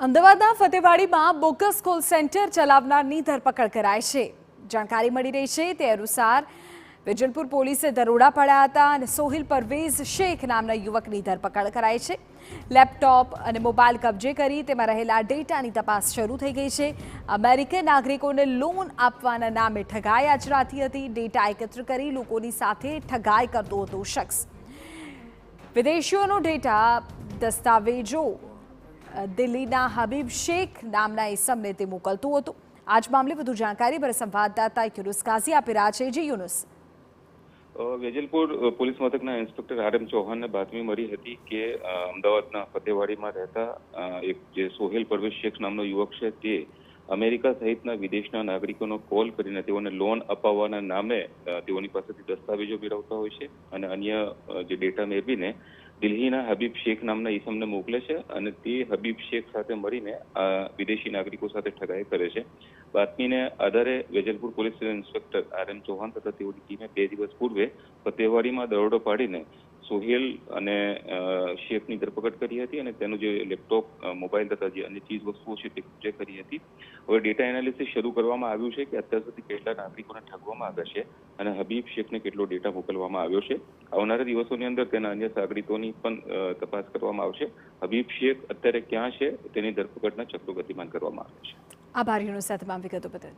અમદાવાદના ફતેવાડીમાં bogus call centre ચલાવનારની ધરપકડ કરાઈ છે। જાણકારી મળી રહી છે તે અનુસાર વેજલપુર પોલીસે દરોડા પાડ્યા હતા અને સોહિલ પરવેઝ શેખ નામના યુવકની ધરપકડ કરાઈ છે। લેપટોપ અને મોબાઈલ કબજે કરી તેમાં રહેલા ડેટાની તપાસ શરૂ થઈ ગઈ છે। અમેરિકન નાગરિકોને લોન આપવાના નામે ઠગાઈ આચરાતી હતી। ડેટા એકત્ર કરી લોકોની સાથે ઠગાઈ કરતો હતો શખ્સ। વિદેશીઓનો ડેટા દસ્તાવેજો દિલ્હીના હબીબ શેખ નામના ઇસમને તે મોકલતું હતું। આજ મામલે વધુ જાણકારી પર સંવાદદાતા યુનુસ કાઝી આપી રહ્યા છે। જી યુનુસ। વેજલપુર પોલીસ મથકના ઇન્સ્પેક્ટર RM ચૌહાણને બાતમી મળી હતી કે અમદાવાદના ફતેવાડીમાં રહેતા એક જે સોહેલ પરવેઝ શેખ નામનો યુવક છે તે અમેરિકા સહિતના વિદેશના નાગરિકોનો કોલ કરીને તેઓને લોન અપાવવાના નામે તેઓની પાસેથી દસ્તાવેજો મેળવતા હોય છે અને અન્ય જે ડેટા મેળવીને દિલ્હીના હબીબ શેખ નામના ઈસમને મોકલે છે અને તે હબીબ શેખ સાથે મળીને વિદેશી નાગરિકો સાથે ઠગાઈ કરે છે। બાતમીને આધારે Vejalpur police inspector RM Chauhan તથા તેઓની ટીમે 2 દિવસ પૂર્વે ફતેવાડીમાં દરોડો પાડીને સોહેલ અને શેખની ધરપકડ કરી હતી અને તેનું જે લેપટોપ મોબાઈલ તથા જે અન્ય ચીજ વસ્તુઓ છે તે કબજે કરી હતી। હવે ડેટા એનાલિસિસ શરૂ કરવામાં આવ્યું છે કે અત્યાર સુધી કેટલા નાગરિકોને ઠગવામાં આવ્યા છે અને હબીબ શેખને કેટલો ડેટા મોકલવામાં આવ્યો છે। આવનારા દિવસોની અંદર તેના અન્ય નાગરિકોની પણ તપાસ કરવામાં આવશે। હબીબ શેખ અત્યારે ક્યાં છે તેની ધરપકડના ચક્રો ગતિમાન કરવામાં આવે છે। આભાર યુનુસ, તમામ વિગતો બદલ।